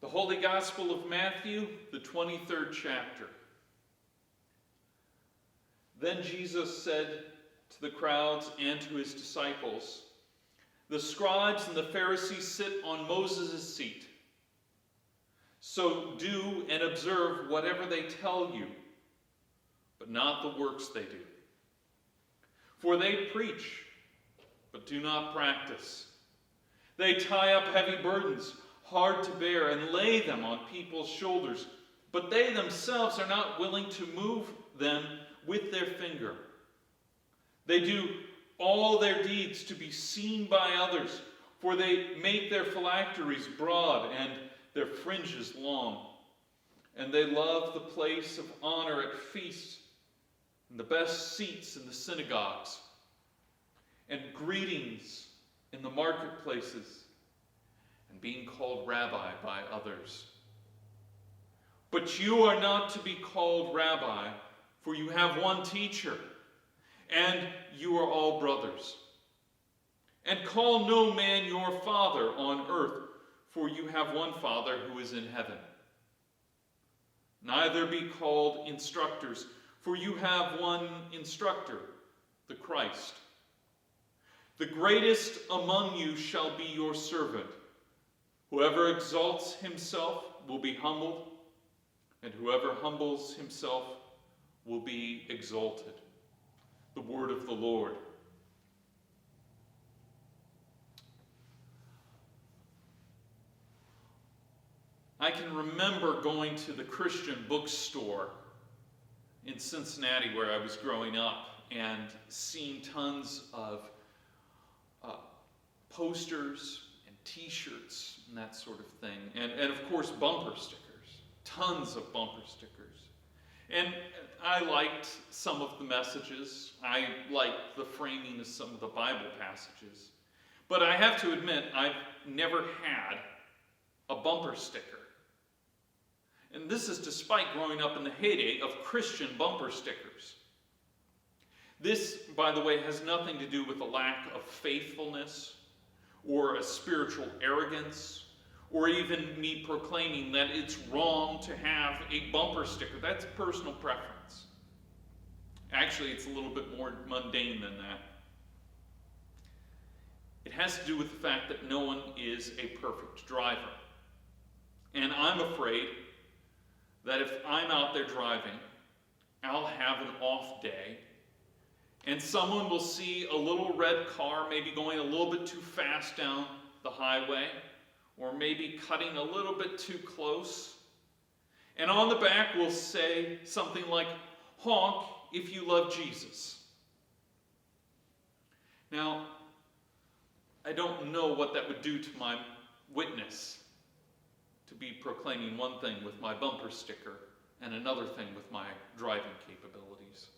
The Holy Gospel of Matthew, the 23rd chapter. Then Jesus said to the crowds and to his disciples, "The scribes and the Pharisees sit on Moses' seat. So do and observe whatever they tell you, but not the works they do. For they preach, but do not practice. They tie up heavy burdens, hard to bear, and lay them on people's shoulders, but they themselves are not willing to move them with their finger. They do all their deeds to be seen by others, for they make their phylacteries broad and their fringes long. And they love the place of honor at feasts and the best seats in the synagogues and greetings in the marketplaces and being called rabbi by others. But you are not to be called rabbi, for you have one teacher, and you are all brothers. And call no man your father on earth, for you have one Father who is in heaven. Neither be called instructors, for you have one instructor, the Christ. The greatest among you shall be your servant. Whoever exalts himself will be humbled, and whoever humbles himself will be exalted." The word of the Lord. I can remember going to the Christian bookstore in Cincinnati where I was growing up and seeing tons of posters and t-shirts and that sort of thing. And of course bumper stickers, tons of bumper stickers. And I liked some of the messages. I liked the framing of some of the Bible passages. But I have to admit, I've never had a bumper sticker. And this is despite growing up in the heyday of Christian bumper stickers. This, by the way, has nothing to do with a lack of faithfulness or a spiritual arrogance or even me proclaiming that it's wrong to have a bumper sticker. That's personal preference. Actually, it's a little bit more mundane than that. It has to do with the fact that no one is a perfect driver. And I'm afraid that if I'm out there driving, I'll have an off day, and someone will see a little red car maybe going a little bit too fast down the highway, or maybe cutting a little bit too close. And on the back will say something like, "Honk if you love Jesus." Now, I don't know what that would do to my witness, to be proclaiming one thing with my bumper sticker and another thing with my driving capabilities.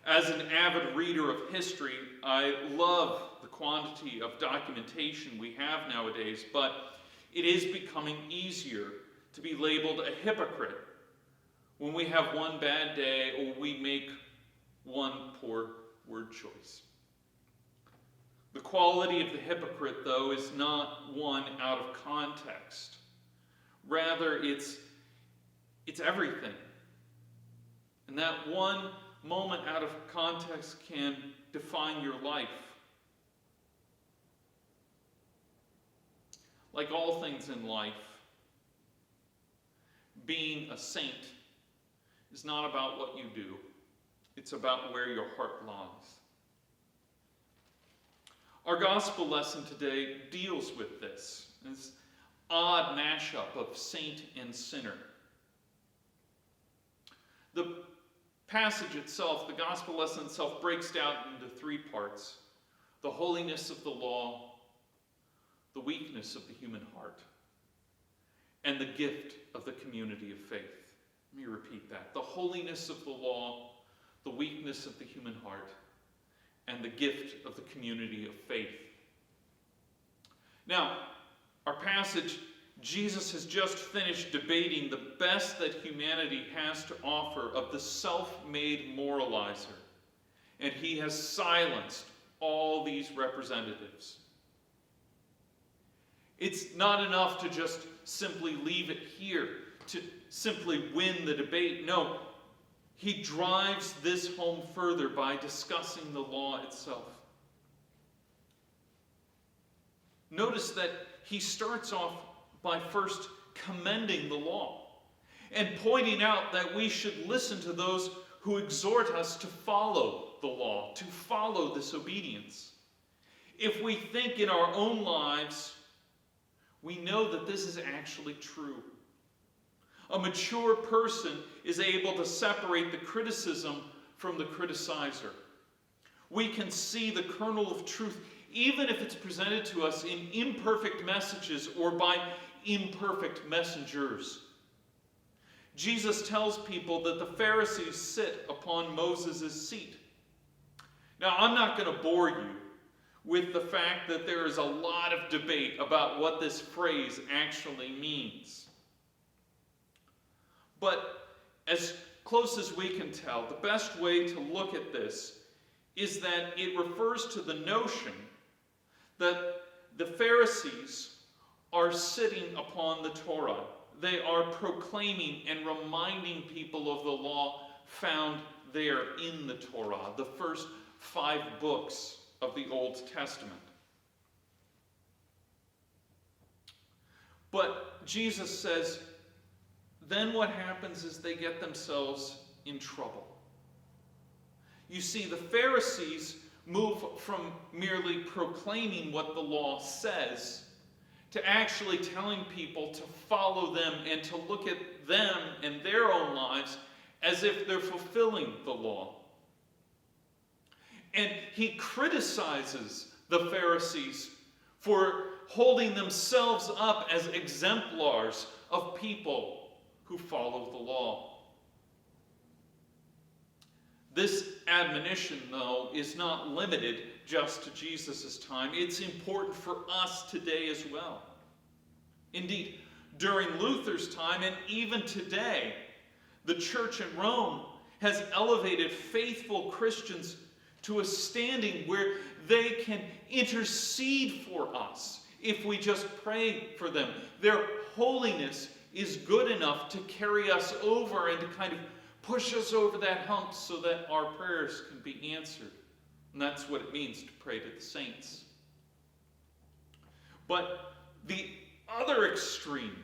As an avid reader of history, I love the quantity of documentation we have nowadays, but it is becoming easier to be labeled a hypocrite when we have one bad day or we make one poor word choice. The quality of the hypocrite, though, is not one out of context. Rather, it's everything. And that one moment out of context can define your life. Like all things in life, being a saint is not about what you do. It's about where your heart lies. Our gospel lesson today deals with this odd mashup of saint and sinner. The passage itself, the gospel lesson itself, breaks down into three parts: the holiness of the law, the weakness of the human heart, and the gift of the community of faith. Let me repeat that. The holiness of the law, the weakness of the human heart, and the gift of the community of faith. Now, our passage, Jesus has just finished debating the best that humanity has to offer of the self-made moralizer, and he has silenced all these representatives. It's not enough to just simply leave it here, to simply win the debate. No, he drives this home further by discussing the law itself. Notice that he starts off by first commending the law and pointing out that we should listen to those who exhort us to follow the law, to follow this obedience. If we think in our own lives, we know that this is actually true. A mature person is able to separate the criticism from the criticizer. We can see the kernel of truth, even if it's presented to us in imperfect messages or by imperfect messengers. Jesus tells people that the Pharisees sit upon Moses' seat. Now, I'm not going to bore you with the fact that there is a lot of debate about what this phrase actually means. But as close as we can tell, the best way to look at this is that it refers to the notion that the Pharisees are sitting upon the Torah. They are proclaiming and reminding people of the law found there in the Torah, the first 5 books of the Old Testament. But Jesus says, then what happens is they get themselves in trouble. You see, the Pharisees move from merely proclaiming what the law says to actually telling people to follow them and to look at them and their own lives as if they're fulfilling the law. And he criticizes the Pharisees for holding themselves up as exemplars of people who follow the law. This admonition, though, is not limited just to Jesus' time. It's important for us today as well. Indeed, during Luther's time and even today, the church in Rome has elevated faithful Christians to a standing where they can intercede for us if we just pray for them. Their holiness is good enough to carry us over and to kind of push us over that hump so that our prayers can be answered. And that's what it means to pray to the saints. But the other extreme,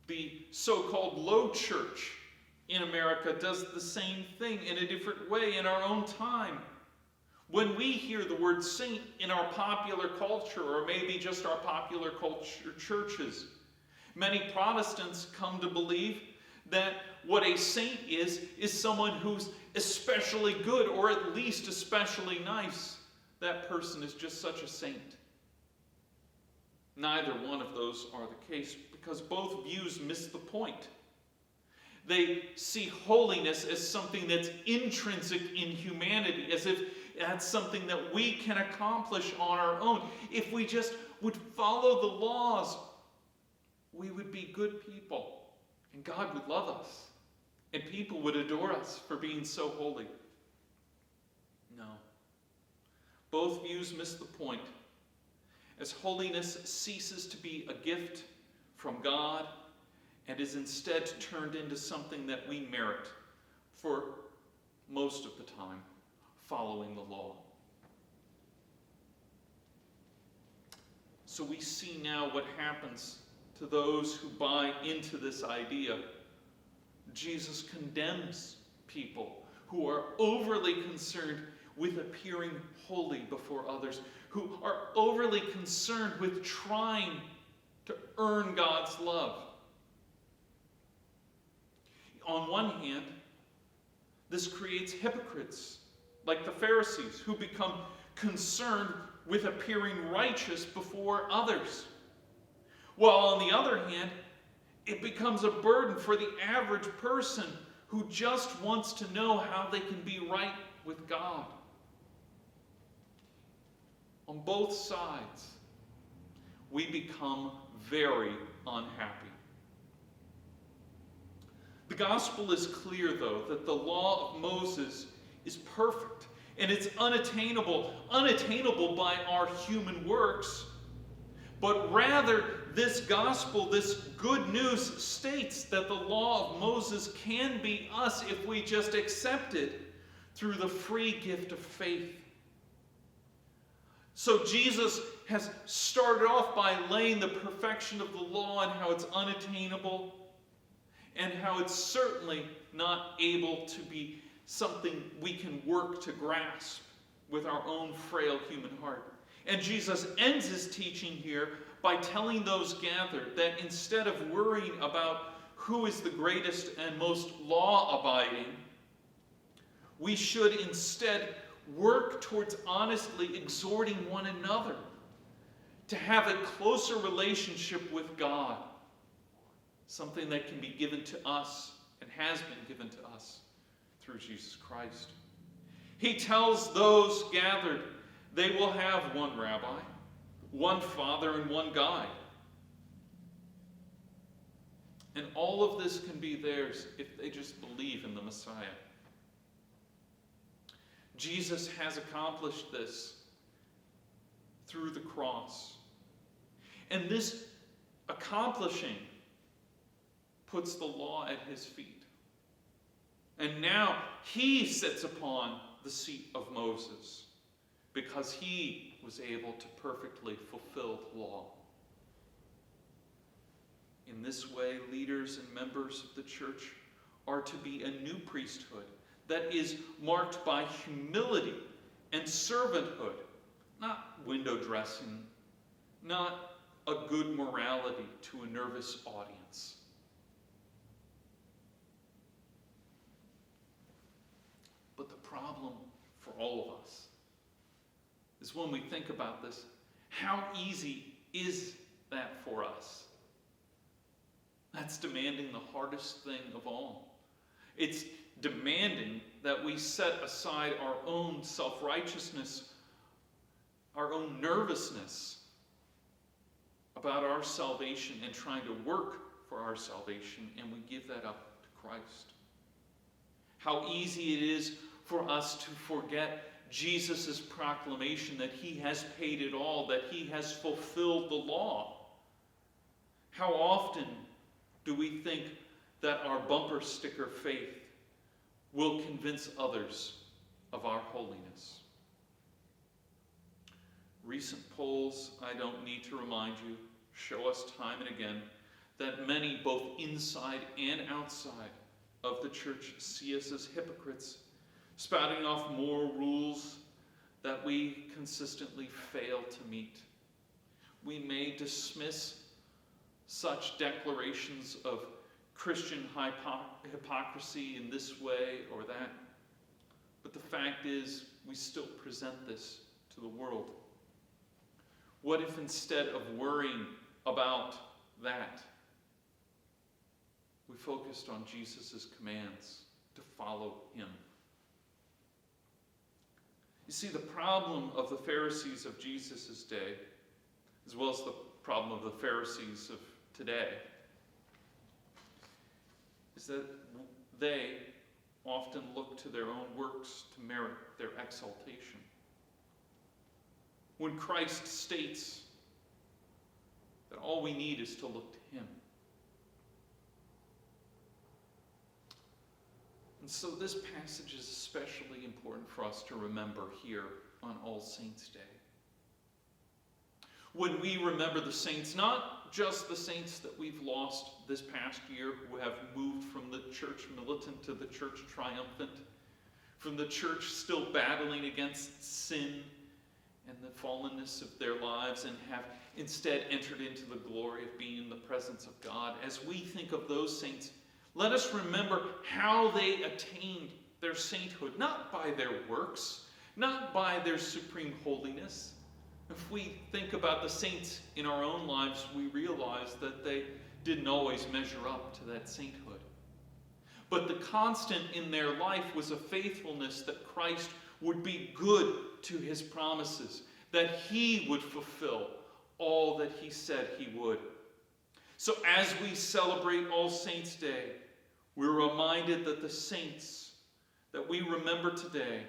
the so-called low church in America, does the same thing in a different way in our own time. When we hear the word saint in our popular culture, or maybe just our popular culture churches, many Protestants come to believe that what a saint is someone who's especially good, or at least especially nice. That person is just such a saint. Neither one of those are the case, because both views miss the point. They see holiness as something that's intrinsic in humanity, as if that's something that we can accomplish on our own. If we just would follow the laws, we would be good people, and God would love us, and people would adore us for being so holy. No. Both views miss the point, as holiness ceases to be a gift from God and is instead turned into something that we merit for most of the time, following the law. So we see now what happens to those who buy into this idea. Jesus condemns people who are overly concerned with appearing holy before others, who are overly concerned with trying to earn God's love. On one hand, this creates hypocrites, like the Pharisees, who become concerned with appearing righteous before others. While on the other hand, it becomes a burden for the average person who just wants to know how they can be right with God. On both sides, we become very unhappy. The gospel is clear, though, that the law of Moses is perfect, and it's unattainable by our human works, But rather, this gospel, this good news states that the law of Moses can be us if we just accept it through the free gift of faith. So Jesus has started off by laying the perfection of the law and how it's unattainable and how it's certainly not able to be something we can work to grasp with our own frail human heart. And Jesus ends his teaching here by telling those gathered that instead of worrying about who is the greatest and most law-abiding, we should instead work towards honestly exhorting one another to have a closer relationship with God, something that can be given to us and has been given to us through Jesus Christ. He tells those gathered they will have one rabbi, one father, and one guide. And all of this can be theirs if they just believe in the Messiah. Jesus has accomplished this through the cross. And this accomplishing puts the law at his feet. And now he sits upon the seat of Moses because he was able to perfectly fulfill the law. In this way, leaders and members of the church are to be a new priesthood that is marked by humility and servanthood, not window dressing, not a good morality to a nervous audience. But the problem for all of us is when we think about this, how easy is that for us? That's demanding the hardest thing of all. It's demanding that we set aside our own self-righteousness, our own nervousness about our salvation and trying to work for our salvation, and we give that up to Christ. How easy it is for us to forget Jesus' proclamation that he has paid it all, that he has fulfilled the law. How often do we think that our bumper sticker faith will convince others of our holiness? Recent polls, I don't need to remind you, show us time and again that many, both inside and outside of the church, see us as hypocrites, spouting off moral rules that we consistently fail to meet. We may dismiss such declarations of Christian hypocrisy in this way or that, but the fact is we still present this to the world. What if instead of worrying about that, we focused on Jesus' commands to follow him? You see, the problem of the Pharisees of Jesus' day, as well as the problem of the Pharisees of today, is that they often look to their own works to merit their exaltation. When Christ states that all we need is to look to him. And so this passage is especially important for us to remember here on All Saints' Day. When we remember the saints, not just the saints that we've lost this past year who have moved from the church militant to the church triumphant, from the church still battling against sin and the fallenness of their lives and have instead entered into the glory of being in the presence of God. As we think of those saints, let us remember how they attained their sainthood, not by their works, not by their supreme holiness. If we think about the saints in our own lives, we realize that they didn't always measure up to that sainthood. But the constant in their life was a faithfulness that Christ would be good to his promises, that he would fulfill all that he said he would. So as we celebrate All Saints' Day, we're reminded that the saints that we remember today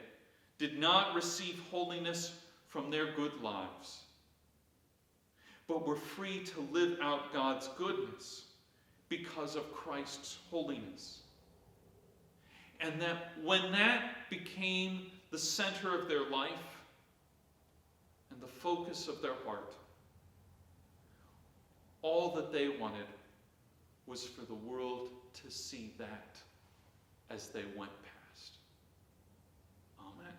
did not receive holiness from their good lives, but were free to live out God's goodness because of Christ's holiness. And that when that became the center of their life and the focus of their heart, all that they wanted was for the world to see that as they went past. Amen.